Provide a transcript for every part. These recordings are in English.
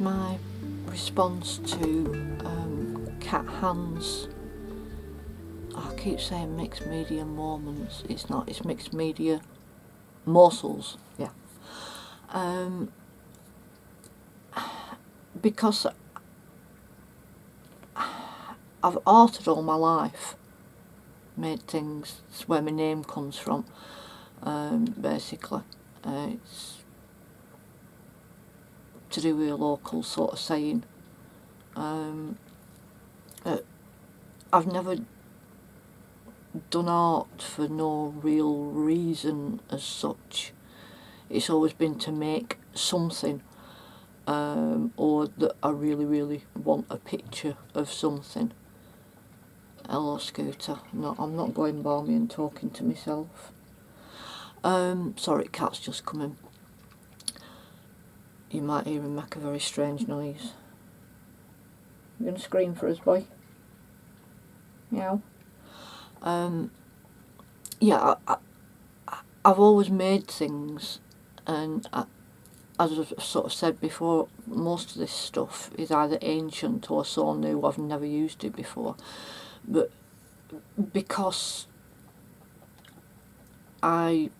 my response to Cat Hand's, I keep saying mixed media moments, it's not, it's mixed media morsels, yeah. Because I've arted all my life, made things, it's where my name comes from, basically. It's to do with a local sort of saying. I've never done art for no real reason as such. It's always been to make something, or that I really want a picture of something. Hello Scooter, no, I'm not going balmy and talking to myself. Sorry, cat's just come in. You might hear him make a very strange noise. You gonna scream for us, boy? Meow. Yeah, I've always made things, and as I've sort of said before, most of this stuff is either ancient or so new I've never used it before. But because I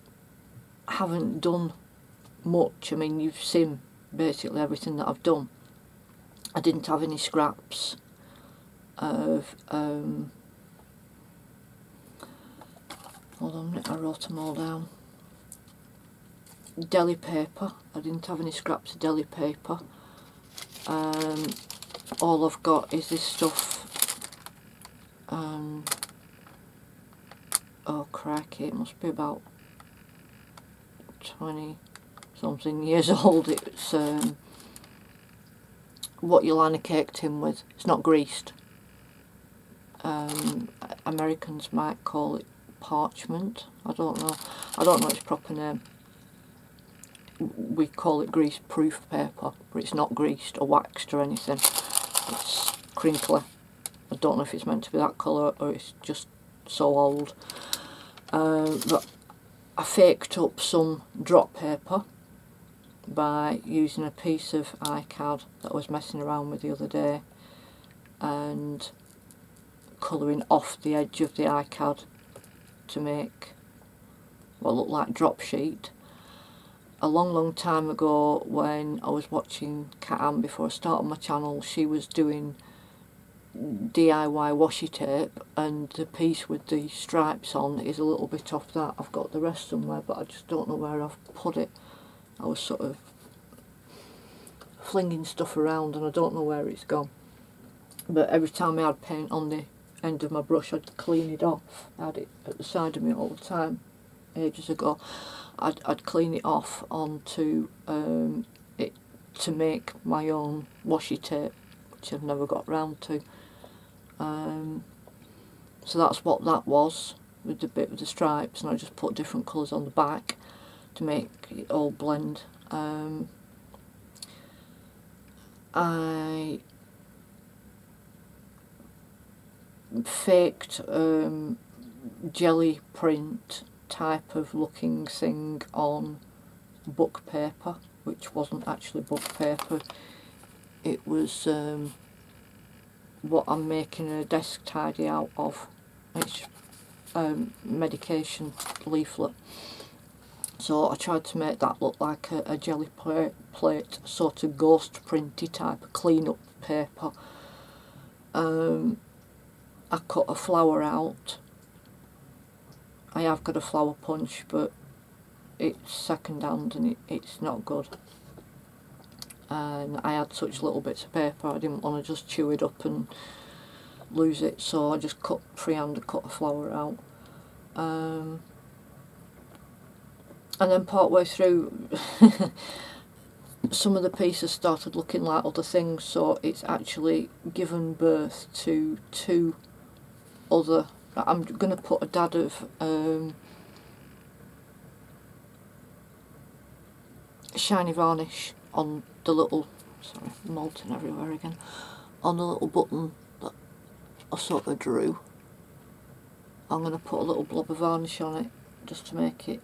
haven't done much, I mean, you've seen basically everything that I've done. I didn't have any scraps of hold on a minute, I wrote them all down. Deli paper, I didn't have any scraps of deli paper. All I've got is this stuff, oh crikey, it must be about 20 something years old. It's what you line a cake tin with. It's not greased. Americans might call it parchment. I don't know its proper name. We call it grease proof paper, but it's not greased or waxed or anything. It's crinkly. I don't know if it's meant to be that colour or it's just so old. But I faked up some drop paper by using a piece of iCAD that I was messing around with the other day and colouring off the edge of the iCAD to make what looked like drop sheet. A long time ago, when I was watching Cat Ann before I started my channel, she was doing DIY washi tape, and the piece with the stripes on is a little bit off that. I've got the rest somewhere, but I just don't know where I've put it. I was sort of flinging stuff around and I don't know where it's gone. But every time I had paint on the end of my brush, I'd clean it off. I had it at the side of me all the time, ages ago. I'd clean it off onto it to make my own washi tape, which I've never got round to. So that's what that was, with the bit with the stripes, and I just put different colours on the back to make it all blend. I faked jelly print type of looking thing on book paper, which wasn't actually book paper. It was what I'm making a desk tidy out of. It's medication leaflet. So I tried to make that look like a jelly plate, sort of ghost printy type of clean up paper. I cut a flower out. I have got a flower punch, but it's second hand and it's not good. And I had such little bits of paper, I didn't want to just chew it up and lose it, so I just freehand cut a flower out. And then part way through, some of the pieces started looking like other things, so it's actually given birth to two other. I'm going to put a dad of shiny varnish on the little, sorry, molten everywhere again, on the little button that I sort of drew. I'm going to put a little blob of varnish on it just to make it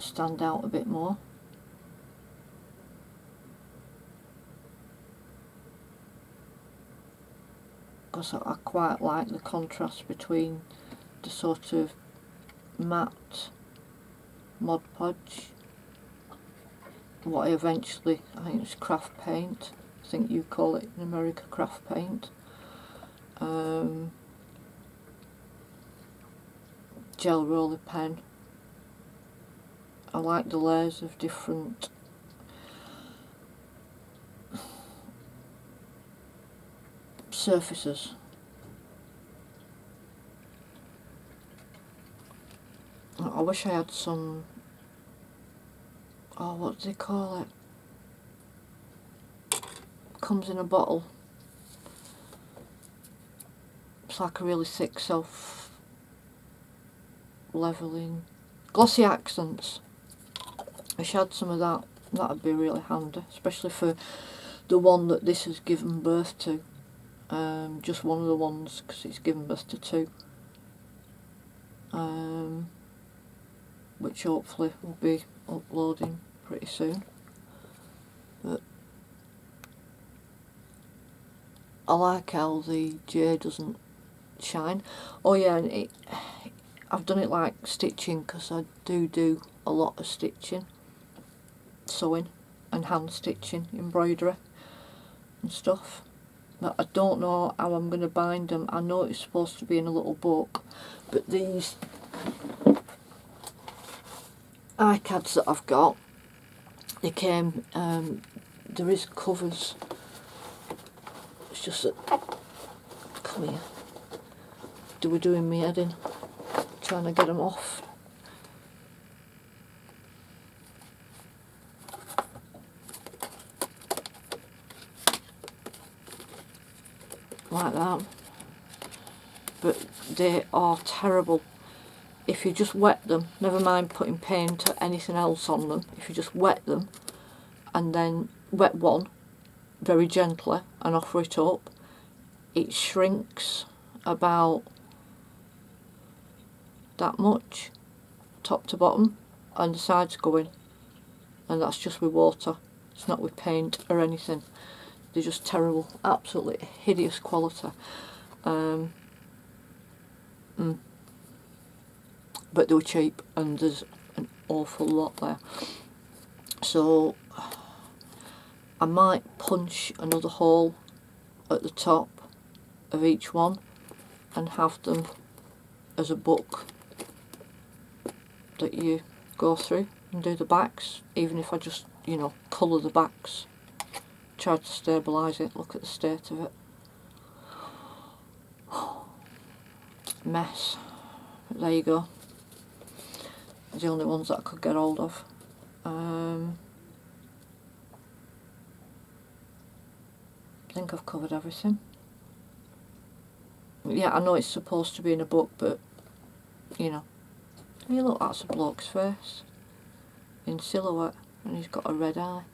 stand out a bit more. because I quite like the contrast between the sort of matte Mod Podge, what I eventually, I think it's craft paint, I think you call it in America craft paint, gel roller pen. I like the layers of different surfaces. I wish I had some, oh, what do they call it? Comes in a bottle. It's like a really thick self-leveling. Glossy accents. I wish I had some of that. That'd be really handy, especially for the one that this has given birth to. Just one of the ones, because it's given birth to two. Which hopefully will be uploading pretty soon. But I like how the J doesn't shine. Oh yeah, and I've done it like stitching, because I do a lot of stitching, sewing and hand stitching, embroidery and stuff. But I don't know how I'm going to bind them. I know it's supposed to be in a little book, but these iCads that I've got, they came, there is covers, it's just that, come here, they were doing me head in, trying to get them off. Like that. But they are terrible. If you just wet them, never mind putting paint or anything else on them, if you just wet them and then wet one very gently and offer it up, it shrinks about that much, top to bottom, and the sides go in, and that's just with water, it's not with paint or anything. They're just terrible, absolutely hideous quality. But they were cheap, and there's an awful lot there. So I might punch another hole at the top of each one and have them as a book that you go through and do the backs, even if I just, you know, colour the backs. Try to stabilise it, look at the state of it. Mess. But there you go. The only ones that I could get hold of. I think I've covered everything. Yeah, I know it's supposed to be in a book, but, you know. Hey look, that's a bloke's face. In silhouette, and he's got a red eye.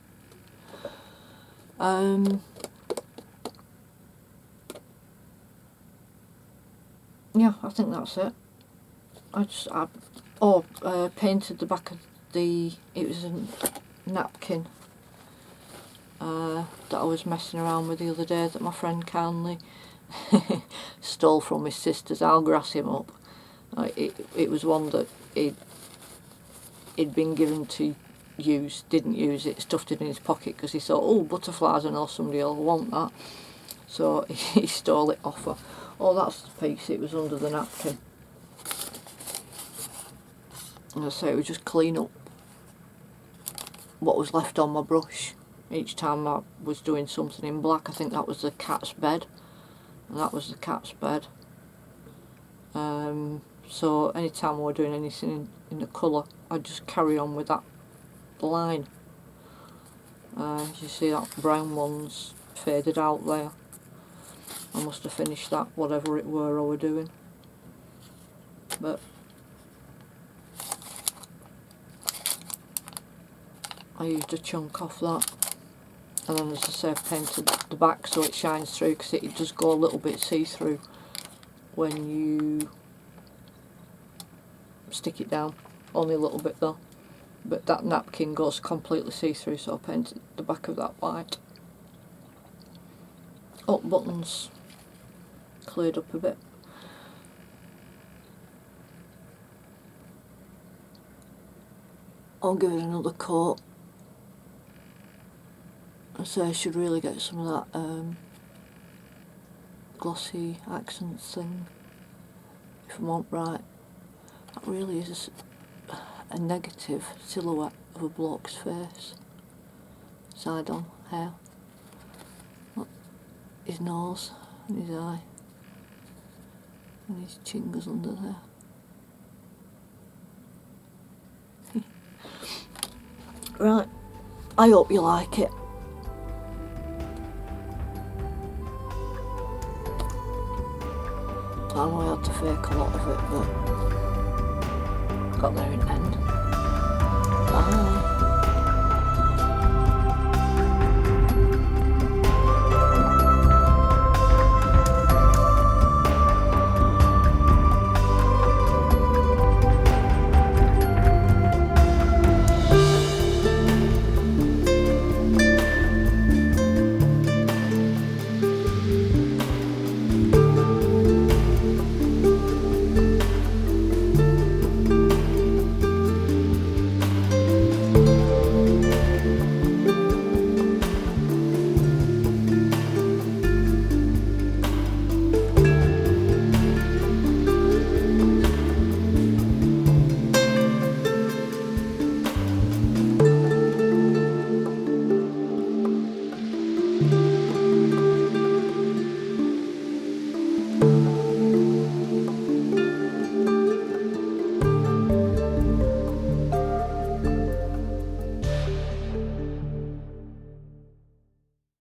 Yeah, I think that's it. I painted the back of it was a napkin that I was messing around with the other day that my friend kindly stole from his sisters. I'll grass him up. It was one that he'd been given to use, didn't use it, stuffed it in his pocket because he thought, oh, butterflies, I know somebody will want that. So he stole it off her. Oh, that's the piece, it was under the napkin. And I say it would just clean up what was left on my brush. Each time I was doing something in black, I think that was the cat's bed. And that was the cat's bed. So anytime we were doing anything in the colour, I'd just carry on with that line. You see that brown one's faded out there. I must have finished that, whatever it were I were doing. But I used a chunk off that. And then, as I say, I've painted the back so it shines through, because it does go a little bit see-through when you stick it down. Only a little bit though. But that napkin goes completely see-through, so I painted the back of that white. Oh, buttons. cleared up a bit. I'll give it another coat. I say I should really get some of that glossy accents thing if I want right. That really is a negative silhouette of a bloke's face. Side on hair. Look, his nose and his eye. And his chin goes under there. Right, I hope you like it. I know I had to fake a lot of it, but got there in the end. Bye.